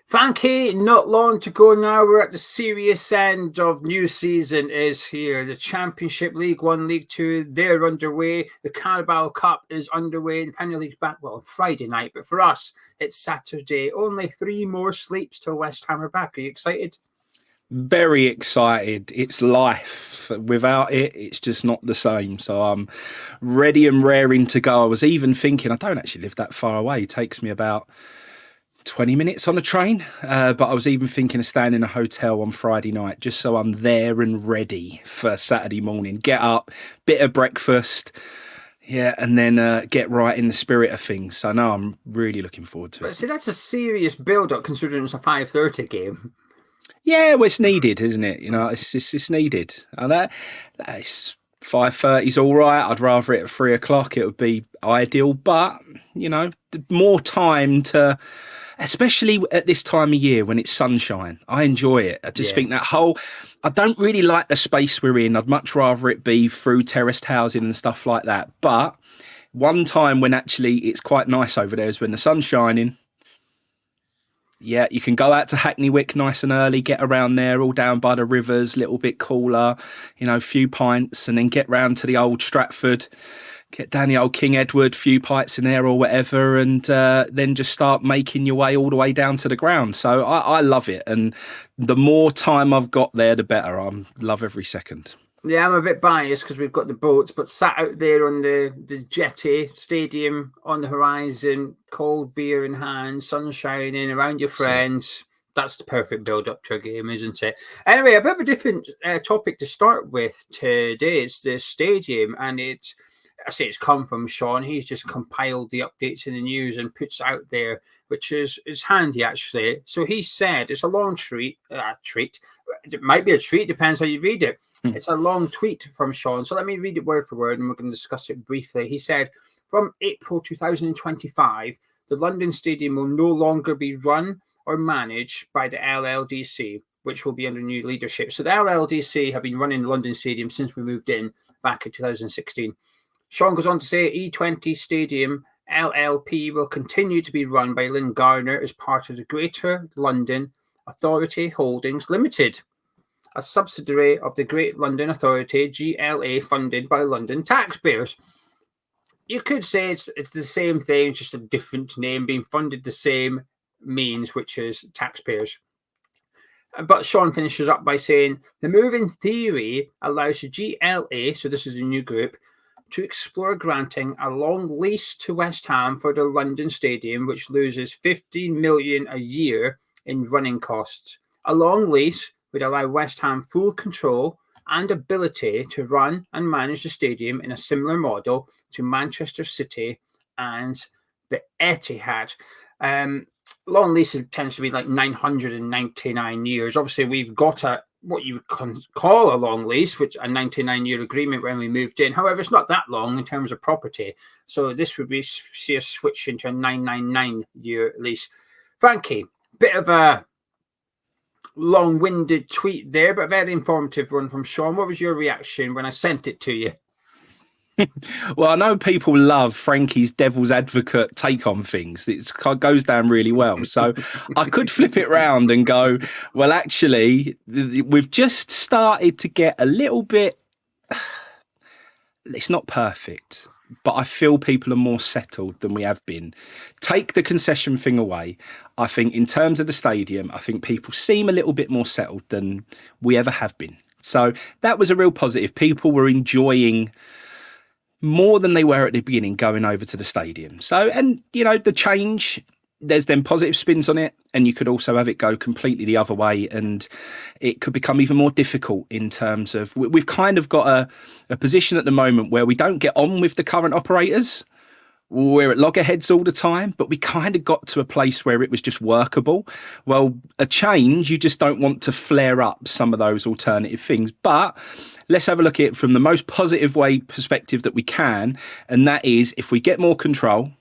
Frankie, not long to go now. We're at the serious end of new season is here. The Championship, League One, League Two, they're underway. The Carabao Cup is underway. The Premier League's back, well, on Friday night. But for us, it's Saturday. Only 3 more sleeps till West Ham are back. Are you excited? Very excited. It's life. Without it, it's just not the same. So I'm ready and raring to go. I was even thinking, I don't actually live that far away. It takes me about 20 minutes on a train. But I was even thinking of staying in a hotel on Friday night, just so I'm there and ready for Saturday morning. Get up, bit of breakfast. Yeah, and then get right in the spirit of things. So no, I'm really looking forward to it. But see, that's a serious build-up considering it's a 5:30 game. Yeah, well, it's needed, isn't it? You know, it's needed. And that's 5:30's all right. I'd rather it at 3 o'clock. It would be ideal, but you know, more time to, especially at this time of year when it's sunshine. I enjoy it. I just think that I don't really like the space we're in. I'd much rather it be through terraced housing and stuff like that. But one time when actually it's quite nice over there is when the sun's shining. Yeah, you can go out to Hackney Wick nice and early, get around there, all down by the rivers, little bit cooler, you know, a few pints, and then get round to the old Stratford, get down the old King Edward, few pints in there or whatever, and then just start making your way all the way down to the ground. So I love it, and the more time I've got there, the better. I love every second. Yeah, I'm a bit biased because we've got the boats, but sat out there on the jetty, stadium on the horizon, cold beer in hand, sun shining, around your friends. That's the perfect build-up to a game, isn't it? Anyway, a bit of a different topic to start with today. It's the stadium, and it's come from Sean. He's just compiled the updates in the news and puts out there, which is handy, actually. So he said it's a long treat. It might be a treat, depends how you read it. It's a long tweet from Sean. So let me read it word for word and we're going to discuss it briefly. He said, from April 2025, the London Stadium will no longer be run or managed by the LLDC, which will be under new leadership. So the LLDC have been running the London Stadium since we moved in back in 2016. Sean goes on to say E20 Stadium LLP will continue to be run by Lynn Gardner as part of the Greater London Authority Holdings Limited, a subsidiary of the Great London Authority, GLA, funded by London taxpayers. You could say it's the same thing, just a different name, being funded the same means, which is taxpayers. But Sean finishes up by saying, the move in theory allows the GLA, so this is a new group, to explore granting a long lease to West Ham for the London Stadium, which loses 15 million a year in running costs. A long lease would allow West Ham full control and ability to run and manage the stadium in a similar model to Manchester City and the Etihad. Long lease tends to be like 999 years. Obviously, we've got what you would call a long lease, which a 99-year agreement when we moved in. However, it's not that long in terms of property. So this would see us switch into a 999-year lease. Frankie, bit of a long-winded tweet there, but a very informative one from Sean. What was your reaction when I sent it to you? Well, I know people love Frankie's devil's advocate take on things. It goes down really well. So I could flip it round and go, well, actually, we've just started to get a little bit, it's not perfect, but I feel people are more settled than we have been. Take the concession thing away. I think in terms of the stadium, I think people seem a little bit more settled than we ever have been. So that was a real positive. People were enjoying more than they were at the beginning going over to the stadium. So, and you know, the change, there's then positive spins on it, and you could also have it go completely the other way, and it could become even more difficult in terms of, we've kind of got a position at the moment where we don't get on with the current operators. We're at loggerheads all the time, but we kind of got to a place where it was just workable. Well, a change, you just don't want to flare up some of those alternative things. But let's have a look at it from the most positive way perspective that we can. And that is, if we get more control,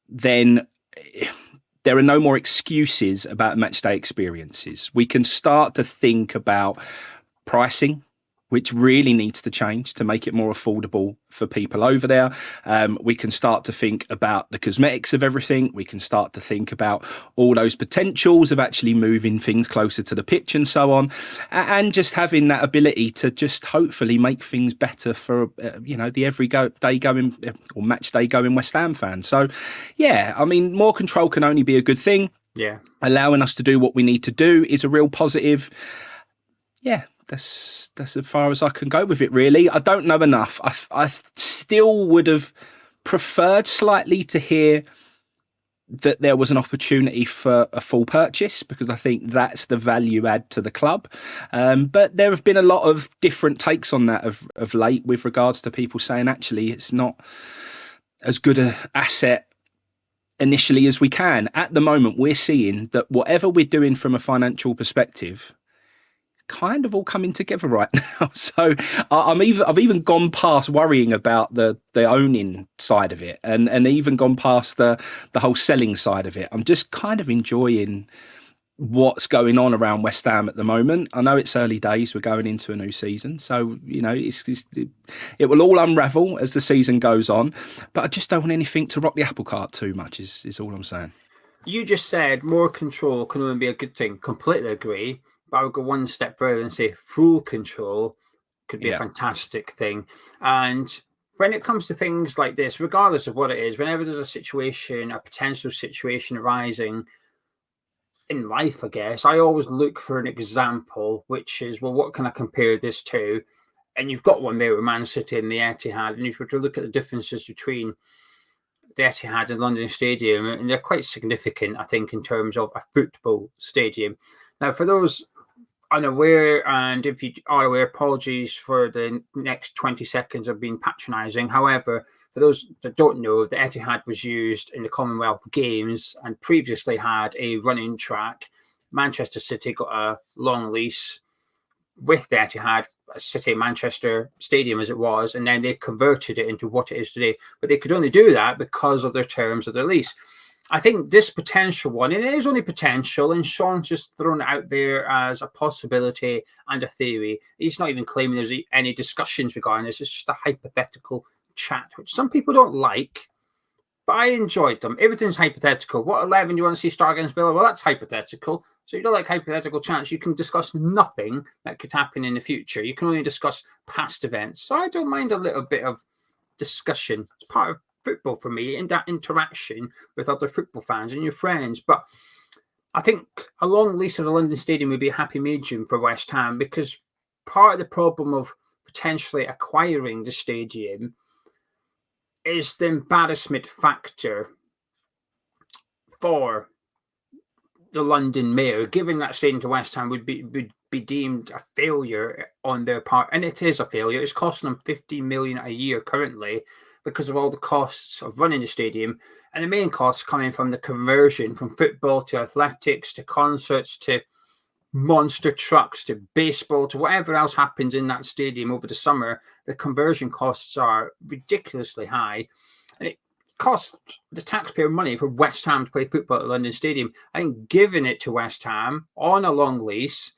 then there are no more excuses about match day experiences. We can start to think about pricing. which really needs to change to make it more affordable for people over there. We can start to think about the cosmetics of everything. We can start to think about all those potentials of actually moving things closer to the pitch and so on, and just having that ability to just hopefully make things better for the match day going West Ham fans. So yeah, I mean, more control can only be a good thing. Yeah, allowing us to do what we need to do is a real positive. Yeah, that's as far as I can go with it, really. I don't know enough. I still would have preferred slightly to hear that there was an opportunity for a full purchase, because I think that's the value add to the club. But there have been a lot of different takes on that of late, with regards to people saying actually it's not as good an asset initially as we can. At the moment, we're seeing that whatever we're doing from a financial perspective kind of all coming together right now. So I've even gone past worrying about the owning side of it, and even gone past the whole selling side of it. I'm just kind of enjoying what's going on around West Ham at the moment. I know it's early days, we're going into a new season, so it will all unravel as the season goes on, but I just don't want anything to rock the apple cart too much is all I'm saying. You just said more control can only be a good thing. Completely agree. But I would go one step further and say full control could be a fantastic thing. And when it comes to things like this, regardless of what it is, whenever there's a potential situation arising in life, I guess, I always look for an example, which is, well, what can I compare this to? And you've got one there with Man City and the Etihad. And if you were to look at the differences between the Etihad and London Stadium, and they're quite significant, I think, in terms of a football stadium. Now, for those unaware, and if you are aware, apologies for the next 20 seconds of being patronising. However, for those that don't know, the Etihad was used in the Commonwealth Games and previously had a running track. Manchester City got a long lease with the Etihad City Manchester Stadium as it was, and then they converted it into what it is today. But they could only do that because of their terms of their lease. I think this potential one, and it is only potential, and Sean's just thrown it out there as a possibility and a theory. He's not even claiming there's any discussions regarding this. It's just a hypothetical chat, which some people don't like, but I enjoyed them. Everything's hypothetical. What 11 do you want to see start against Villa? Well, that's hypothetical. So you don't like hypothetical chats. You can discuss nothing that could happen in the future. You can only discuss past events. So I don't mind a little bit of discussion. It's part of football for me, in that interaction with other football fans and your friends. But I think a long lease of the London Stadium would be a happy medium for West Ham, because part of the problem of potentially acquiring the stadium is the embarrassment factor for the London Mayor. Giving that stadium to West Ham would be deemed a failure on their part, and it is a failure. It's costing them $50 million a year currently, because of all the costs of running the stadium, and the main costs coming from the conversion from football to athletics to concerts to monster trucks to baseball to whatever else happens in that stadium over the summer. The conversion costs are ridiculously high, and it costs the taxpayer money for West Ham to play football at London Stadium. I think giving it to West Ham on a long lease,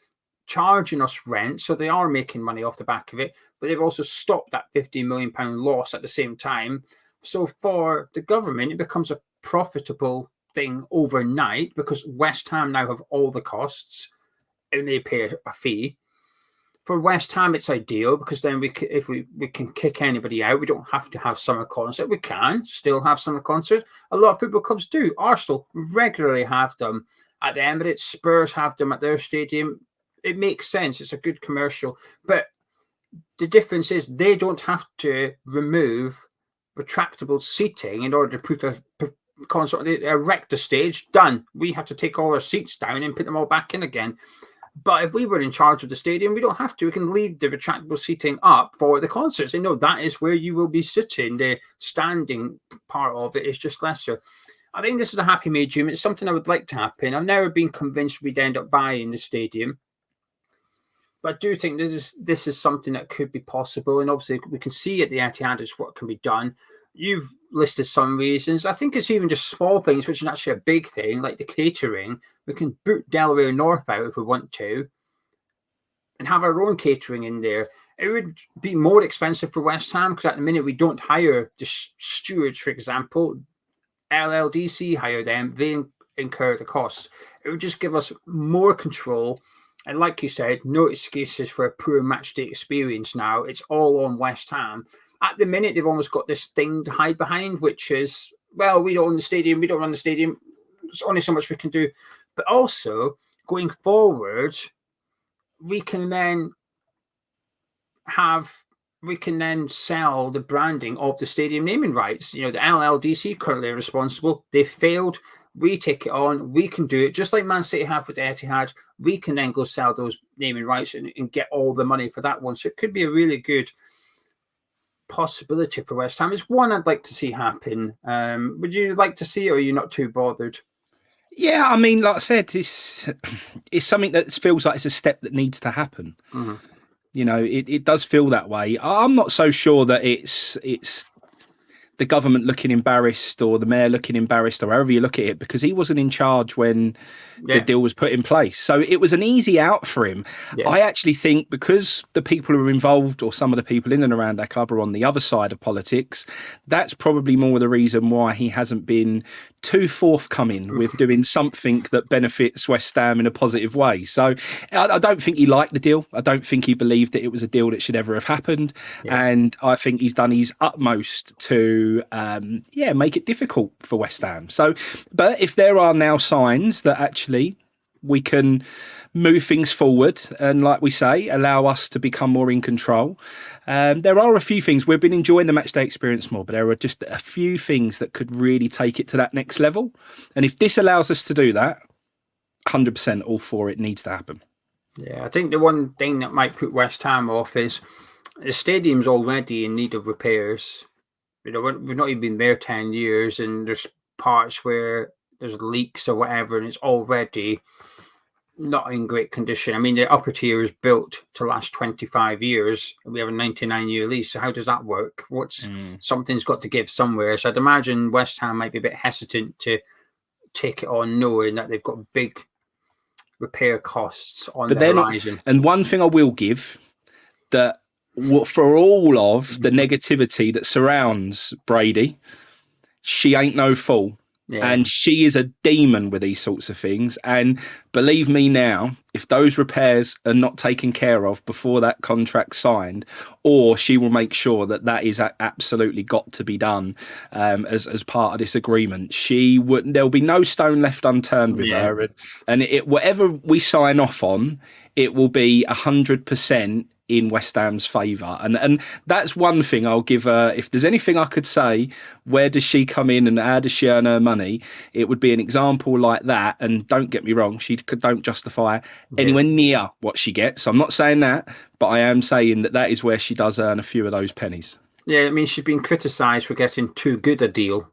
charging us rent, so they are making money off the back of it, but they've also stopped that £50 million loss at the same time. So for the government, it becomes a profitable thing overnight, because West Ham now have all the costs and they pay a fee. For West Ham, it's ideal, because then if we can kick anybody out, we don't have to have summer concerts. We can still have summer concerts. A lot of football clubs do. Arsenal regularly have them at the Emirates. Spurs have them at their stadium. It makes sense. It's a good commercial. But the difference is they don't have to remove retractable seating in order to put a concert. They erect the stage, done. We have to take all our seats down and put them all back in again. But if we were in charge of the stadium, we don't have to. We can leave the retractable seating up for the concerts. They know that is where you will be sitting. The standing part of it is just lesser. I think this is a happy medium. It's something I would like to happen. I've never been convinced we'd end up buying the stadium, but I do think this is something that could be possible. And obviously, we can see at the Etihad is what can be done. You've listed some reasons. I think it's even just small things, which is actually a big thing, like the catering. We can boot Delaware North out if we want to, and have our own catering in there. It would be more expensive for West Ham because at the minute we don't hire the stewards, for example. LLDC hire them, they incur the costs. It would just give us more control. And like you said, no excuses for a poor match day experience now. It's all on West Ham. At the minute, they've almost got this thing to hide behind, which is, well, we don't own the stadium, we don't run the stadium. There's only so much we can do. But also, going forward, we can then sell the branding of the stadium naming rights. You know, the LLDC currently are responsible. They failed. We take it on. We can do it just like Man City have with the Etihad. We can then go sell those naming rights and get all the money for that one. So it could be a really good possibility for West Ham. It's one I'd like to see happen. Would you like to see it, or are you not too bothered? Yeah, I mean, like I said, it's something that feels like it's a step that needs to happen. Mm-hmm. You know, it does feel that way. I'm not so sure that it's the government looking embarrassed or the mayor looking embarrassed or however you look at it, because he wasn't in charge when the deal was put in place. So it was an easy out for him. Yeah. I actually think because the people who are involved, or some of the people in and around our club, are on the other side of politics, that's probably more the reason why he hasn't been too forthcoming with doing something that benefits West Ham in a positive way. So I don't think he liked the deal. I don't think he believed that it was a deal that should ever have happened. Yeah. And I think he's done his utmost to make it difficult for West Ham. So, but if there are now signs that actually we can move things forward and, like we say, allow us to become more in control. There are a few things. We've been enjoying the matchday experience more, but there are just a few things that could really take it to that next level. And if this allows us to do that, 100% all for it needs to happen. Yeah, I think the one thing that might put West Ham off is the stadium's already in need of repairs. You know, we've not even been there 10 years, and there's parts where there's leaks or whatever, and it's already not in great condition. I mean, the upper tier is built to last 25 years. We have a 99-year lease. So how does that work? Something's got to give somewhere. So I'd imagine West Ham might be a bit hesitant to take it on, knowing that they've got big repair costs on the horizon. And one thing I will give, that for all of the negativity that surrounds Brady, she ain't no fool. Yeah. And she is a demon with these sorts of things. And believe me now, if those repairs are not taken care of before that contract's signed, or she will make sure that that is absolutely got to be done as part of this agreement, there'll be no stone left unturned with her. And whatever we sign off on, it will be 100% in West Ham's favour. And that's one thing I'll give her. If there's anything I could say, where does she come in and how does she earn her money, it would be an example like that. And don't get me wrong, don't justify anywhere near what she gets. I'm not saying that, but I am saying that is where she does earn a few of those pennies. Yeah, I mean, she's been criticised for getting too good a deal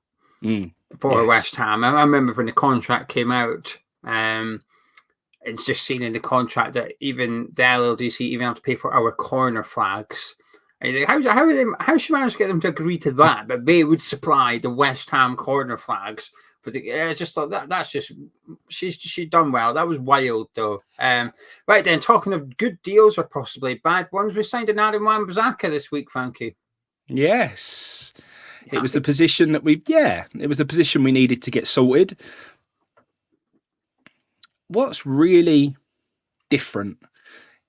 for West Ham. I remember when the contract came out, it's just seen in the contract that even the LLDC even have to pay for our corner flags. And how she managed to get them to agree to that? But they would supply the West Ham corner flags for the. Just thought that's just she's done well. That was wild though. Right then, talking of good deals or possibly bad ones, we signed an Aaron Wan-Bissaka this week, Frankie. Yes, it was the position that it was the position we needed to get sorted. What's really different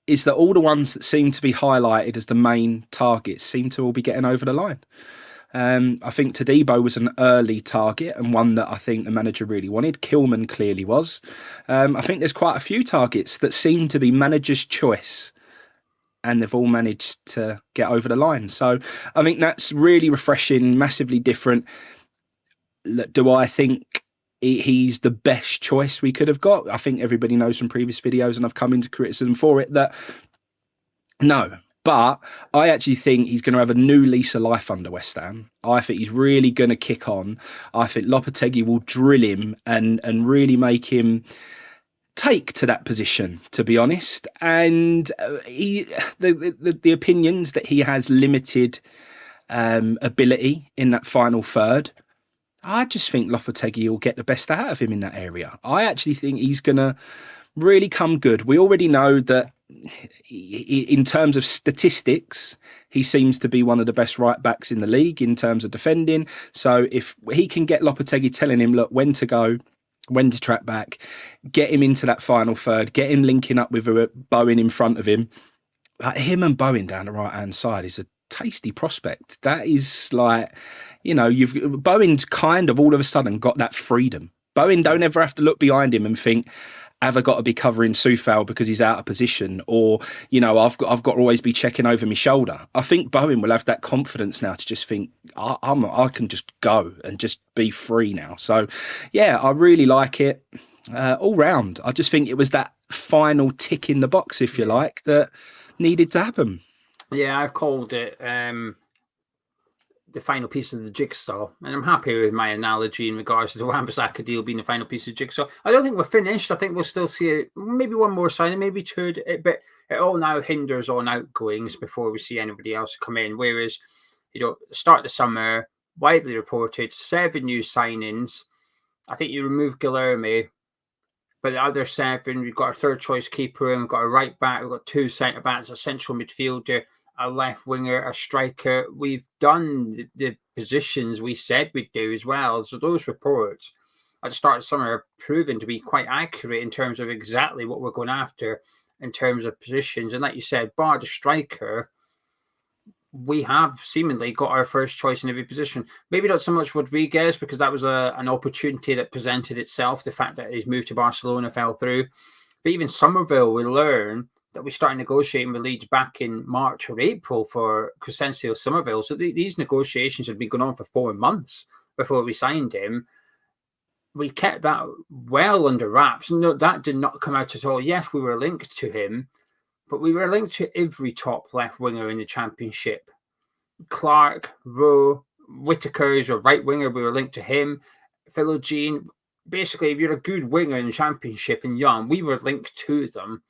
is that all the ones that seem to be highlighted as the main targets seem to all be getting over the line. I think Todibo was an early target and one that I think the manager really wanted. Kilman clearly was. I think there's quite a few targets that seem to be manager's choice, and they've all managed to get over the line. So I think that's really refreshing, massively different. Do I think he's the best choice we could have got? I think everybody knows from previous videos, and I've come into criticism for it, that no. But I actually think he's going to have a new lease of life under West Ham. I think he's really going to kick on. I think Lopetegui will drill him and really make him take to that position, to be honest. And the opinions that he has limited ability in that final third, I just think Lopetegui will get the best out of him in that area. I actually think he's going to really come good. We already know that in terms of statistics, he seems to be one of the best right backs in the league in terms of defending. So if he can get Lopetegui telling him, look, when to go, when to track back, get him into that final third, get him linking up with Bowen in front of him. Like him and Bowen down the right hand side is a tasty prospect. That is like, Bowen's kind of all of a sudden got that freedom. Bowen don't ever have to look behind him and think, have I got to be covering Soufal because he's out of position, or I've got to always be checking over my shoulder. I think Bowen will have that confidence now to just think I can just go and just be free now. So yeah, I really like it all round. I just think it was that final tick in the box, if you like, that needed to happen. Yeah, I've called it the final piece of the jigsaw, and I'm happy with my analogy in regards to the Wan-Bissaka deal being the final piece of the jigsaw. I don't think we're finished. I think we'll still see maybe one more signing, maybe two, but it all now hinders on outgoings before we see anybody else come in. Whereas, start of the summer, widely reported, 7 new signings. I think you remove Guilherme, but the other 7, we've got a third choice keeper, and we've got a right back, we've got 2 centre backs, a central midfielder, a left winger, a striker. We've done the positions we said we'd do as well. So those reports at the start of the summer have proven to be quite accurate in terms of exactly what we're going after in terms of positions. And like you said, bar the striker, we have seemingly got our first choice in every position. Maybe not so much Rodriguez, because that was an opportunity that presented itself. The fact that his move to Barcelona fell through. But even Somerville, we learn that we started negotiating with Leeds back in March or April for Crescencio Somerville. So these negotiations had been going on for 4 months before we signed him. We kept that well under wraps. No, that did not come out at all. Yes, we were linked to him, but we were linked to every top left winger in the Championship. Clark, Rowe, Whittaker is a right winger. We were linked to him. Philogene. Basically, if you're a good winger in the Championship and young, we were linked to them.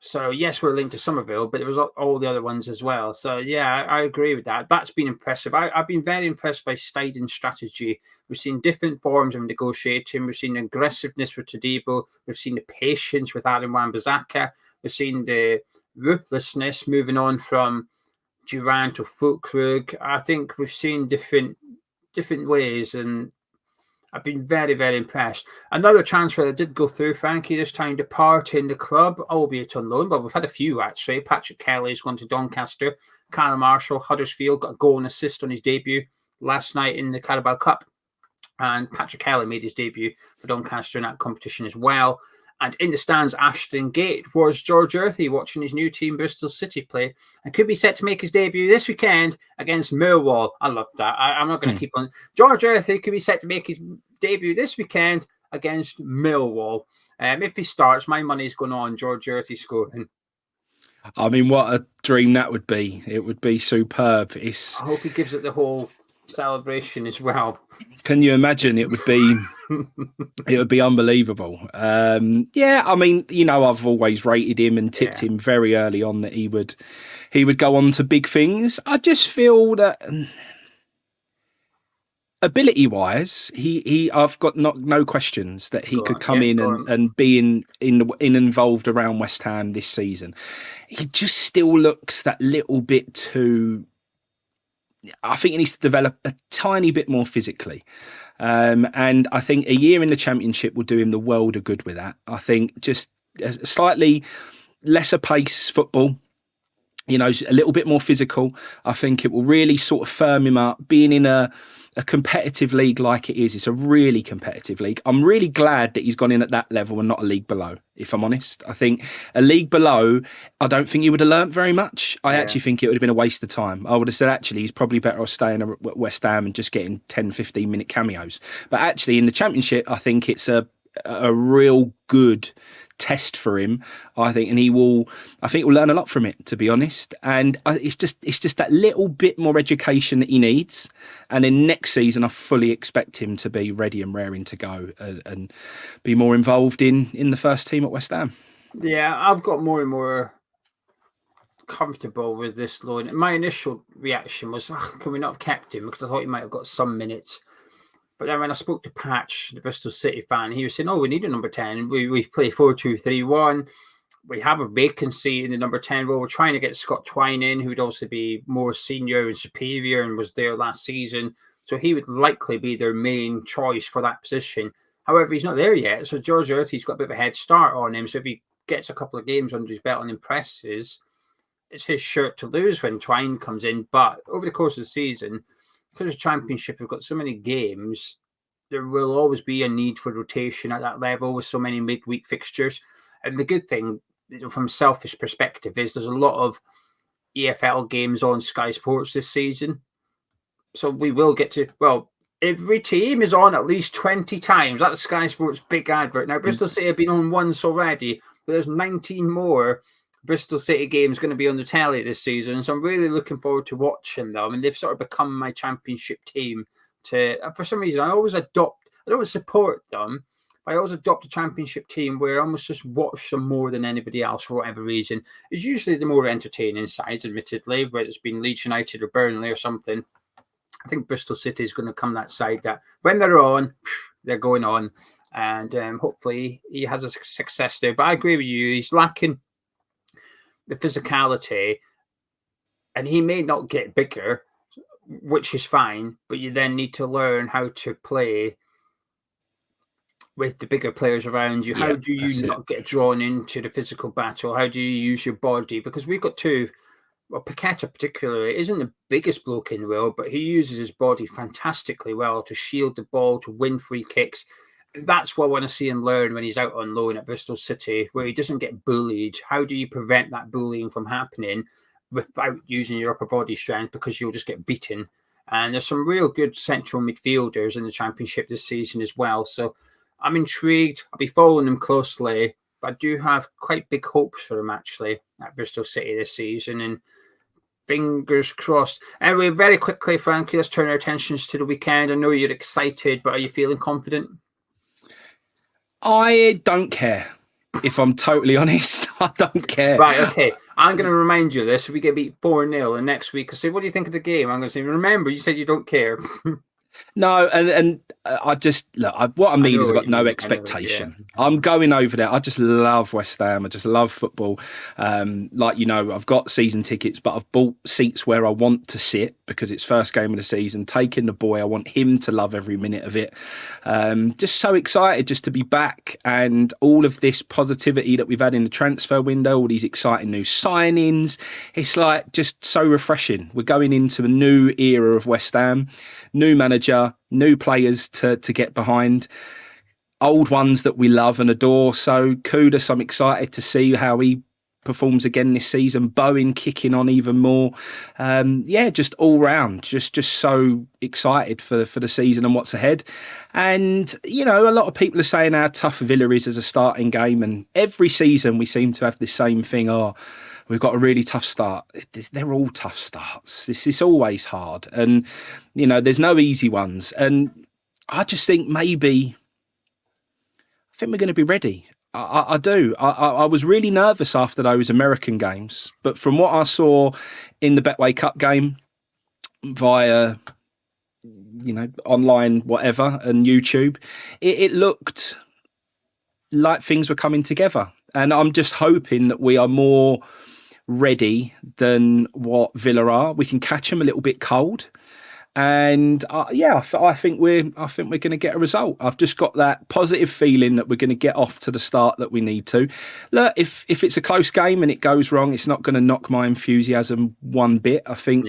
So, yes, we're linked to Somerville, but there was all the other ones as well. So, yeah, I agree with that. That's been impressive. I've been very impressed by Steidten's strategy. We've seen different forms of negotiating. We've seen aggressiveness with Todibo. We've seen the patience with Aaron Wan-Bissaka. We've seen the ruthlessness moving on from Durant to Fulkrug. I think we've seen different ways, and I've been very, very impressed. Another transfer that did go through, Frankie, this time departing the club, albeit on loan, but we've had a few actually. Patrick Kelly's gone to Doncaster. Callum Marshall, Huddersfield, got a goal and assist on his debut last night in the Carabao Cup. And Patrick Kelly made his debut for Doncaster in that competition as well. And in the stands, Ashton Gate, was George Earthy watching his new team, Bristol City, play, and could be set to make his debut this weekend against Millwall. I love that. I'm not going to keep on. George Earthy could be set to make his debut this weekend against Millwall. If he starts, my money's going on George Earthy scoring. I mean, what a dream that would be. It would be superb. I hope he gives it the whole celebration as well. Can you imagine? It would be unbelievable. Yeah, I mean, I've always rated him and tipped him very early on that he would go on to big things. I just feel that ability wise, I've got no questions that he could come in and be involved around West Ham this season. He just still looks that little bit too. I think he needs to develop a tiny bit more physically. And I think a year in the Championship will do him the world of good with that. I think just a slightly lesser pace football, a little bit more physical. I think it will really sort of firm him up. Being in a competitive league like it is, it's a really competitive league. I'm really glad that he's gone in at that level and not a league below, if I'm honest. I think a league below, I don't think he would have learnt very much. I actually think it would have been a waste of time. I would have said, actually, he's probably better off staying at West Ham and just getting 10, 15-minute cameos. But actually, in the Championship, I think it's a real good test for him, I think, and he'll learn a lot from it, to be honest. And it's just that little bit more education that he needs, and then next season I fully expect him to be ready and raring to go and be more involved in the first team at West Ham. Yeah, I've got more and more comfortable with this loan. My initial reaction was, can we not have kept him, because I thought he might have got some minutes. But then when I spoke to Patch, the Bristol City fan, he was saying, we need a number 10. We play 4-2-3-1. we have a vacancy in the number 10 role. We're trying to get Scott Twine in, who would also be more senior and superior and was there last season. So he would likely be their main choice for that position. However, he's not there yet. So George Earthy's got a bit of a head start on him. So if he gets a couple of games under his belt and impresses, it's his shirt to lose when Twine comes in. But over the course of the season, because of the Championship, we've got so many games, there will always be a need for rotation at that level with so many midweek fixtures. And the good thing, from a selfish perspective, is there's a lot of EFL games on Sky Sports this season. So we will get to, every team is on at least 20 times. That's Sky Sports' big advert. Now, Bristol City have been on once already, but there's 19 more Bristol City games going to be on the telly this season. So I'm really looking forward to watching them. And they've sort of become my Championship team. For some reason, I don't support them, but I always adopt a Championship team where I almost just watch them more than anybody else for whatever reason. It's usually the more entertaining sides, admittedly, whether it's been Leeds United or Burnley or something. I think Bristol City is going to come that side that when they're on, they're going on. And hopefully he has a success there. But I agree with you. He's lacking the physicality. And he may not get bigger, which is fine. But you then need to learn how to play with the bigger players around you. How do you not get drawn into the physical battle? How do you use your body? Because we've got two. Well, Paqueta particularly isn't the biggest bloke in the world, but he uses his body fantastically well to shield the ball, to win free kicks. That's what I want to see him learn when he's out on loan at Bristol City, where he doesn't get bullied. How do you prevent that bullying from happening without using your upper body strength, because you'll just get beaten? And there's some real good central midfielders in the Championship this season as well. So I'm intrigued. I'll be following them closely, but I do have quite big hopes for them actually at Bristol City this season. And fingers crossed. Anyway, very quickly, Frankie, let's turn our attentions to the weekend. I know you're excited, but are you feeling confident? I don't care. If I'm totally honest, I don't care. Right, okay. I'm going to remind you of this. We get beat 4-0, and next week I say, what do you think of the game? I'm going to say, remember, you said you don't care. No, and I just look. What I mean is I've got no expectation. I'm going over there. I just love West Ham. I just love football. I've got season tickets, but I've bought seats where I want to sit because it's first game of the season. Taking the boy, I want him to love every minute of it. Just so excited just to be back, and all of this positivity that we've had in the transfer window, all these exciting new signings. It's like just so refreshing. We're going into a new era of West Ham. New manager, new players to get behind, old ones that we love and adore. So Kudus, I'm excited to see how he performs again this season. Bowen kicking on even more. Just all round, just so excited for the season and what's ahead. And, a lot of people are saying how tough Villa is as a starting game. And every season we seem to have the same thing. We've got a really tough start. They're all tough starts. It's always hard. And, there's no easy ones. And I just think I think we're going to be ready. I do. I was really nervous after those American games. But from what I saw in the Betway Cup game via, online, whatever, and YouTube, it looked like things were coming together. And I'm just hoping that we are more ready than what Villa are. We can catch them a little bit cold, and I think we're going to get a result. I've just got that positive feeling that we're going to get off to the start that we need to. Look, if it's a close game and it goes wrong, it's not going to knock my enthusiasm one bit. I think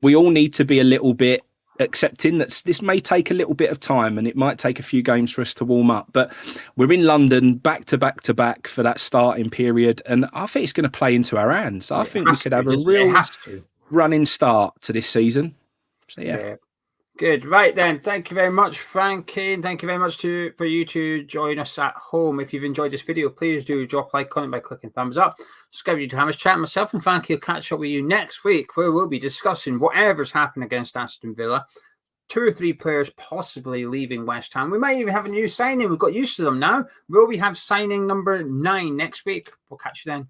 we all need to be a little bit accepting that this may take a little bit of time and it might take a few games for us to warm up, but we're in London back to back for that starting period, and I think it's going to play into our hands. I think we could have a real running start to this season. So yeah. Good. Right then. Thank you very much, Frankie. And thank you very much for you to join us at home. If you've enjoyed this video, please do drop a like, comment by clicking thumbs up. Subscribe to Hammers Chat. Myself and Frankie will catch up with you next week, where we'll be discussing whatever's happened against Aston Villa. 2 or 3 players possibly leaving West Ham. We might even have a new signing. We've got used to them now. Will we have signing number 9 next week? We'll catch you then.